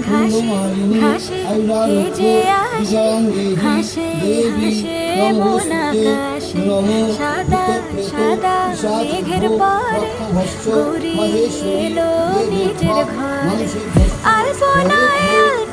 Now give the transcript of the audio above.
ঘাসে ঘাসে হেজে আসে হাসে হাসে মন আকাশে সাদা সাদা মেঘের পরে গৌরী এলো নিজের ঘরে আলপনায়